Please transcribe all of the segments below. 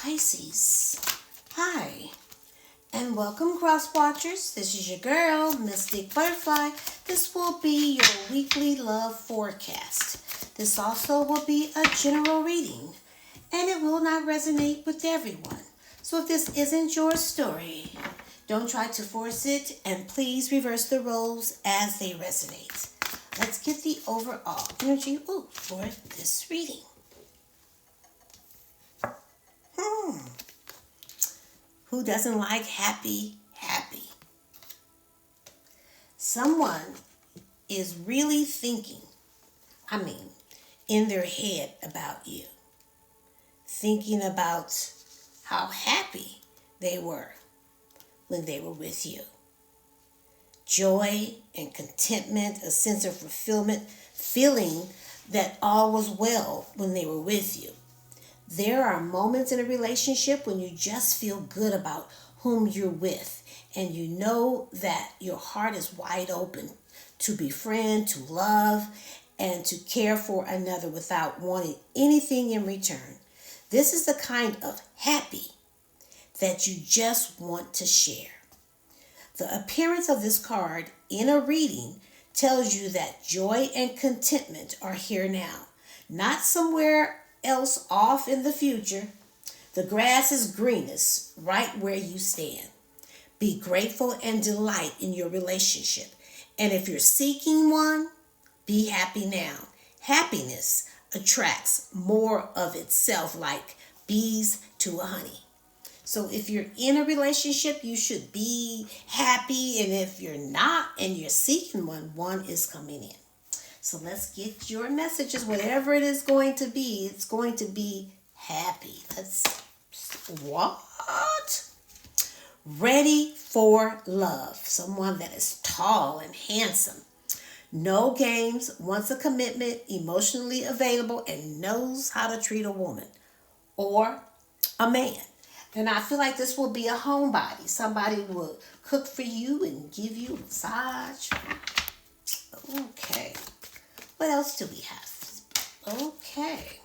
Pisces. Hi, and welcome, Cross Watchers. This is your girl, Mystic Butterfly. This will be your weekly love forecast. This also will be a general reading, and it will not resonate with everyone. So if this isn't your story, don't try to force it, and please reverse the roles as they resonate. Let's get the overall energy for this reading. Who doesn't like happy? Someone is really thinking, in their head about you. Thinking about how happy they were when they were with you. Joy and contentment, a sense of fulfillment, feeling that all was well when they were with you. There are moments in a relationship when you just feel good about whom you're with, and you know that your heart is wide open to befriend, to love, and to care for another without wanting anything in return. This is the kind of happy that you just want to share. The appearance of this card in a reading tells you that joy and contentment are here now, not somewhere else off in the future. The grass is greenest right where you stand. Be grateful and delight in your relationship. And if you're seeking one, be happy now. Happiness attracts more of itself like bees to a honey. So if you're in a relationship, you should be happy. And if you're not and you're seeking one is coming in. So let's get your messages. Whatever it is going to be, it's going to be happy. What? Ready for love. Someone that is tall and handsome. No games, wants a commitment, emotionally available, and knows how to treat a woman or a man. And I feel like this will be a homebody. Somebody will cook for you and give you a massage. Okay. What else do we have? Okay.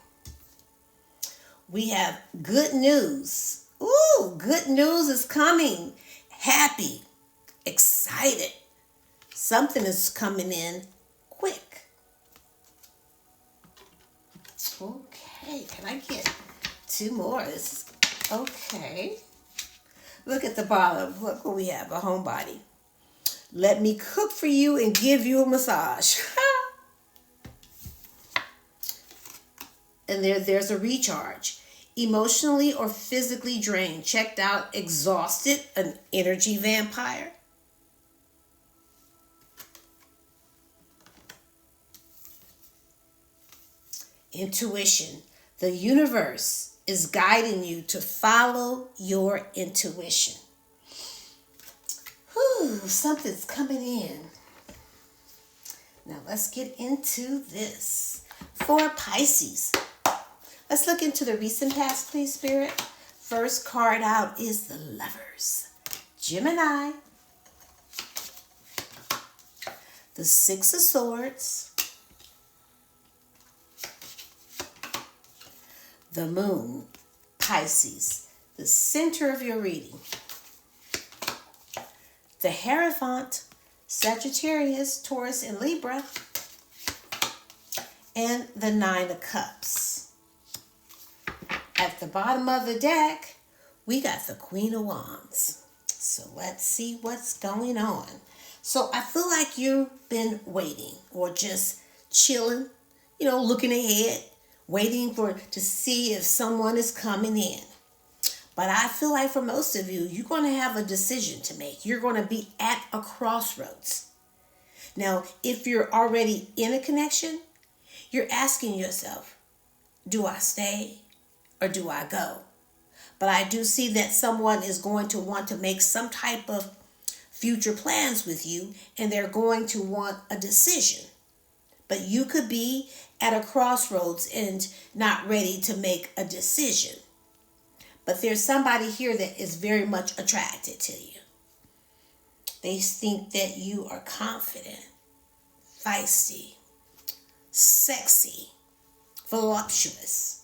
We have good news. Good news is coming. Happy. Excited. Something is coming in quick. Okay. Can I get two more? Okay. Look at the bottom. Look what we have. A homebody. Let me cook for you and give you a massage. And there's a recharge. Emotionally or physically drained, checked out, exhausted, an energy vampire. Intuition. The universe is guiding you to follow your intuition. Something's coming in. Now let's get into this. For Pisces. Let's look into the recent past, please, Spirit. First card out is the Lovers. Gemini. The Six of Swords. The Moon. Pisces. The center of your reading. The Hierophant. Sagittarius, Taurus, and Libra. And the Nine of Cups. At the bottom of the deck, we got the Queen of Wands. So let's see what's going on. So I feel like you've been waiting or just chilling, looking ahead, waiting to see if someone is coming in. But I feel like for most of you, you're going to have a decision to make. You're going to be at a crossroads. Now, if you're already in a connection, you're asking yourself, do I stay or do I go? But I do see that someone is going to want to make some type of future plans with you, and they're going to want a decision. But you could be at a crossroads and not ready to make a decision. But there's somebody here that is very much attracted to you. They think that you are confident, feisty, sexy, voluptuous.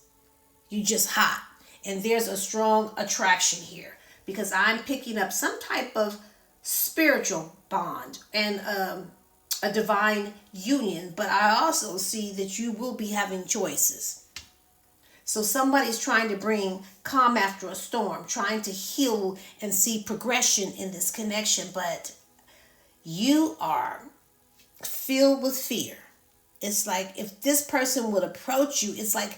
You just hot. And there's a strong attraction here because I'm picking up some type of spiritual bond and a divine union. But I also see that you will be having choices. So somebody's trying to bring calm after a storm, trying to heal and see progression in this connection. But you are filled with fear. It's like if this person would approach you, it's like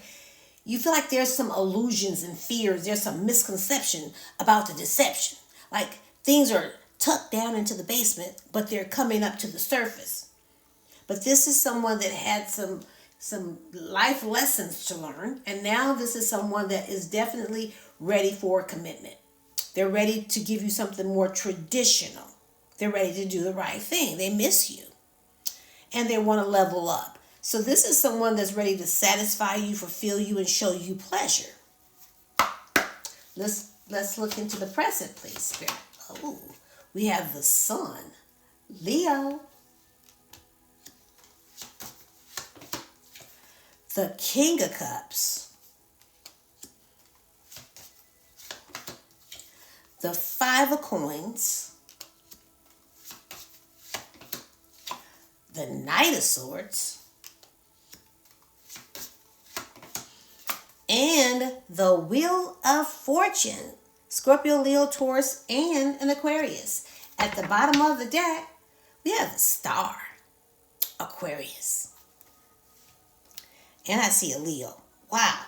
you feel like there's some illusions and fears. There's some misconception about the deception. Like things are tucked down into the basement, but they're coming up to the surface. But this is someone that had some life lessons to learn, and now this is someone that is definitely ready for commitment. They're ready to give you something more traditional. They're ready to do the right thing. They miss you, and they want to level up. So this is someone that's ready to satisfy you, fulfill you, and show you pleasure. Let's look into the present, please, Spirit. Oh, we have the Sun, Leo, the King of Cups, the Five of Coins, the Knight of Swords, and the Wheel of Fortune. Scorpio, Leo, Taurus, and an Aquarius. At the bottom of the deck, we have the Star, Aquarius. And I see a Leo. Wow.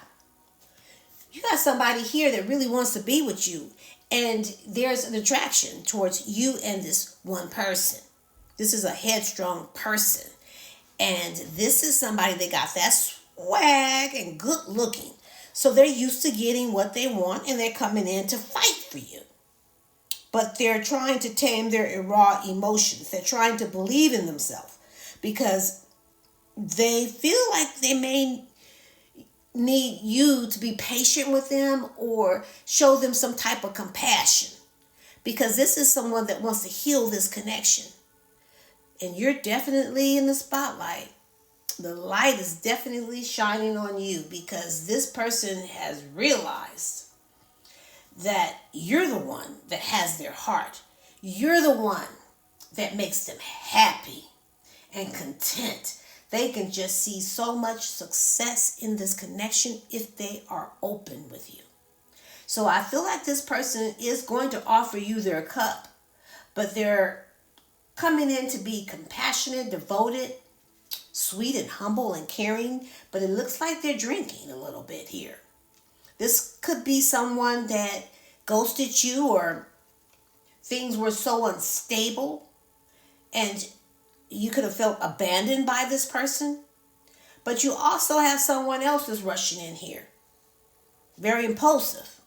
You got somebody here that really wants to be with you. And there's an attraction towards you and this one person. This is a headstrong person. And this is somebody that got that swag and good looking. So they're used to getting what they want and they're coming in to fight for you. But they're trying to tame their raw emotions. They're trying to believe in themselves because they feel like they may need you to be patient with them or show them some type of compassion. Because this is someone that wants to heal this connection. And you're definitely in the spotlight. The light is definitely shining on you because this person has realized that you're the one that has their heart. You're the one that makes them happy and content. They can just see so much success in this connection if they are open with you. So I feel like this person is going to offer you their cup, but they're coming in to be compassionate, devoted, sweet and humble and caring, but it looks like they're drinking a little bit here. This could be someone that ghosted you or things were so unstable and you could have felt abandoned by this person. But you also have someone else that's rushing in here. Very impulsive.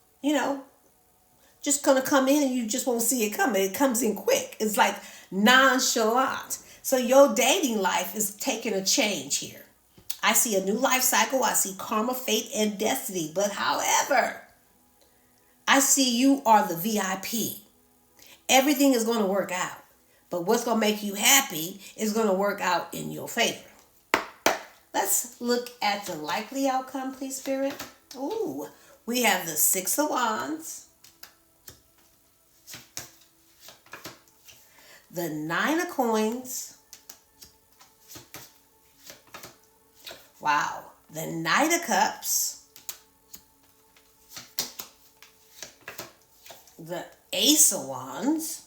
Just going to come in and you just won't see it coming. It comes in quick. It's like nonchalant. So your dating life is taking a change here. I see a new life cycle. I see karma, fate, and destiny. But however, I see you are the VIP. Everything is going to work out. But what's going to make you happy is going to work out in your favor. Let's look at the likely outcome, please, Spirit. Ooh, we have the Six of Wands, the Nine of Coins, wow, the Knight of Cups, the Ace of Wands,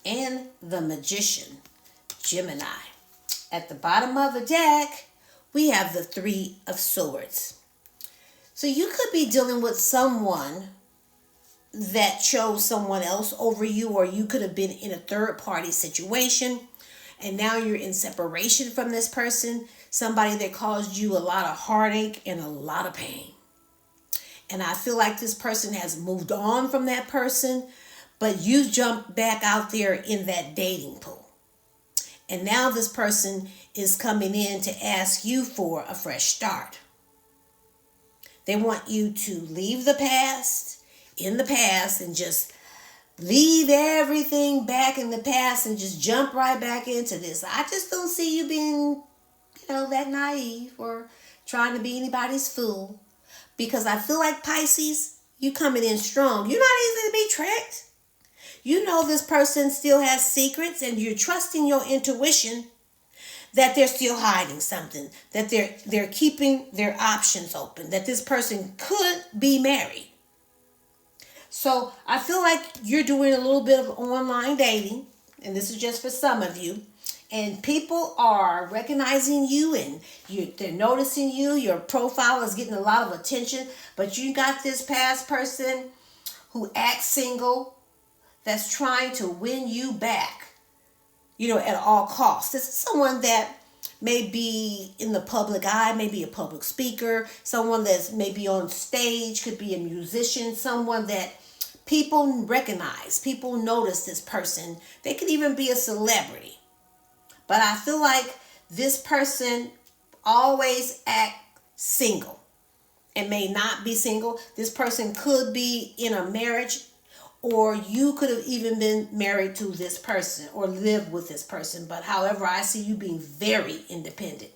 and the Magician, Gemini. At the bottom of the deck, we have the Three of Swords. So you could be dealing with someone that chose someone else over you, or you could have been in a third party situation and now you're in separation from this person, somebody that caused you a lot of heartache and a lot of pain. And I feel like this person has moved on from that person, but you jumped back out there in that dating pool. And now this person is coming in to ask you for a fresh start. They want you to leave the past in the past and just leave everything back in the past and just jump right back into this. I just don't see you being, that naive or trying to be anybody's fool. Because I feel like Pisces, you coming in strong. You're not easy to be tricked. You know this person still has secrets and you're trusting your intuition that they're still hiding something, that they're keeping their options open, that this person could be married. So I feel like you're doing a little bit of online dating, and this is just for some of you. And people are recognizing you and they're noticing you. Your profile is getting a lot of attention, but you got this past person who acts single that's trying to win you back, at all costs. This is someone that may be in the public eye, maybe a public speaker, someone that's maybe on stage, could be a musician, someone that people recognize, people notice this person. They could even be a celebrity. But I feel like this person always act single and may not be single. This person could be in a marriage, or you could have even been married to this person or lived with this person. But however, I see you being very independent,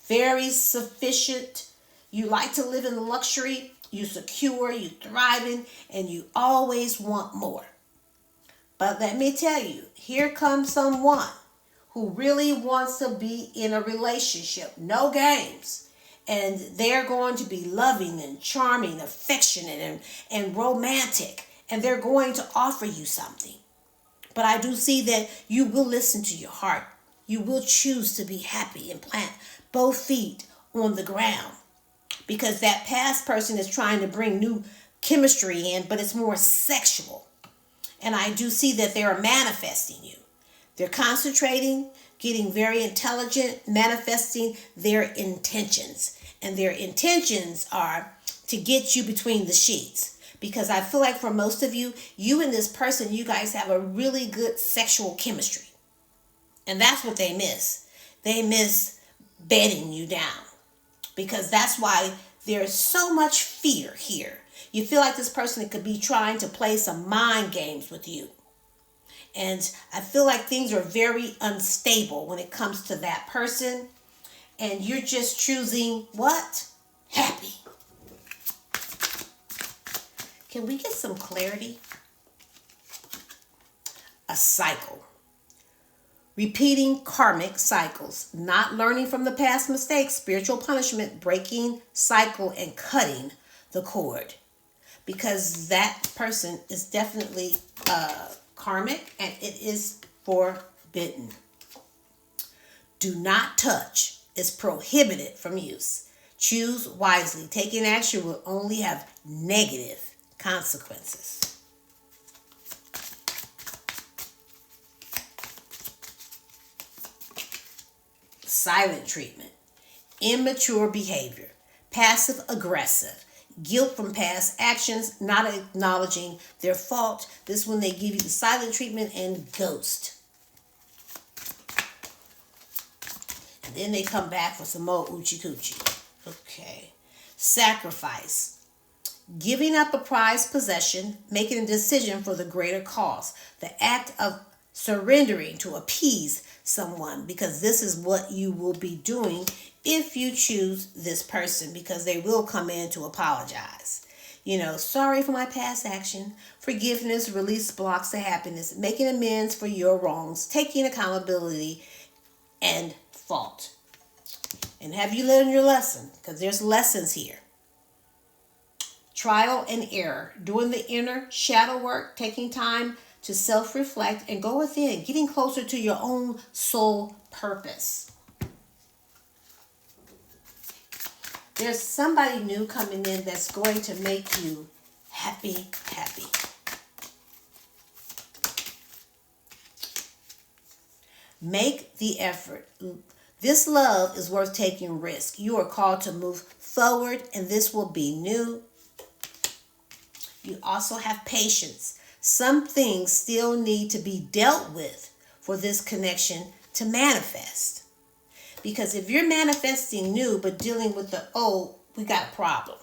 very sufficient. You like to live in luxury. You secure, you thriving, and you always want more. But let me tell you, here comes someone who really wants to be in a relationship. No games. And they're going to be loving and charming, affectionate and romantic. And they're going to offer you something. But I do see that you will listen to your heart. You will choose to be happy and plant both feet on the ground. Because that past person is trying to bring new chemistry in, but it's more sexual. And I do see that they are manifesting you. They're concentrating, getting very intelligent, manifesting their intentions. And their intentions are to get you between the sheets. Because I feel like for most of you, you and this person, you guys have a really good sexual chemistry. And that's what they miss. They miss bedding you down. Because that's why there's so much fear here. You feel like this person could be trying to play some mind games with you. And I feel like things are very unstable when it comes to that person. And you're just choosing what? Happy. Can we get some clarity? A cycle. Repeating karmic cycles. Not learning from the past mistakes. Spiritual punishment. Breaking cycle and cutting the cord. Because that person is definitely karmic and it is forbidden. Do not touch is prohibited from use. Choose wisely. Taking action will only have negative consequences. Silent treatment. Immature behavior. Passive aggressive. Guilt from past actions, not acknowledging their fault. This one they give you the silent treatment and ghost. And then they come back for some more oochie coochie. Okay. Sacrifice. Giving up a prized possession, making a decision for the greater cause. The act of surrendering to appease someone, because this is what you will be doing if you choose this person, because they will come in to apologize. Sorry for my past action. Forgiveness, release blocks to happiness, making amends for your wrongs, taking accountability and fault. And have you learned your lesson? Because there's lessons here. Trial and error, doing the inner shadow work, taking time to self-reflect and go within, getting closer to your own soul purpose. There's somebody new coming in that's going to make you happy. Make the effort. This love is worth taking risk. You are called to move forward, and this will be new. You also have patience. Some things still need to be dealt with for this connection to manifest. Because if you're manifesting new but dealing with the old, we got a problem.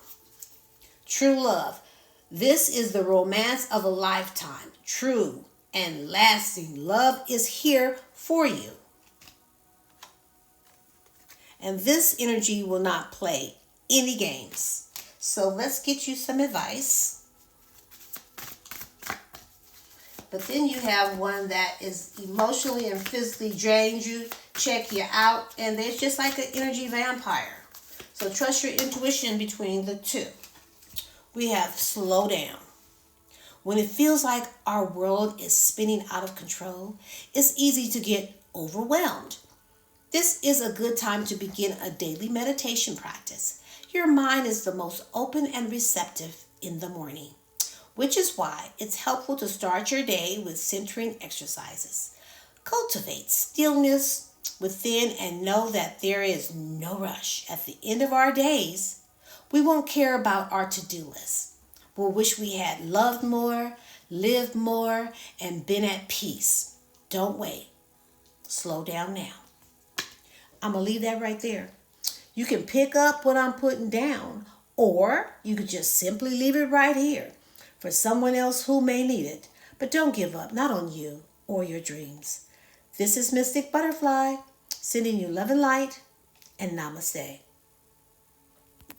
True love. This is the romance of a lifetime. True and lasting love is here for you. And this energy will not play any games. So let's get you some advice. But then you have one that is emotionally and physically drains you, check you out, and there's just like an energy vampire. So trust your intuition between the two. We have slow down. When it feels like our world is spinning out of control, it's easy to get overwhelmed. This is a good time to begin a daily meditation practice. Your mind is the most open and receptive in the morning, which is why it's helpful to start your day with centering exercises. Cultivate stillness within and know that there is no rush. At the end of our days, we won't care about our to-do list. We'll wish we had loved more, lived more, and been at peace. Don't wait. Slow down now. I'm going to leave that right there. You can pick up what I'm putting down, or you could just simply leave it right here for someone else who may need it. But don't give up, not on you or your dreams. This is Mystic Butterfly, sending you love and light, and namaste.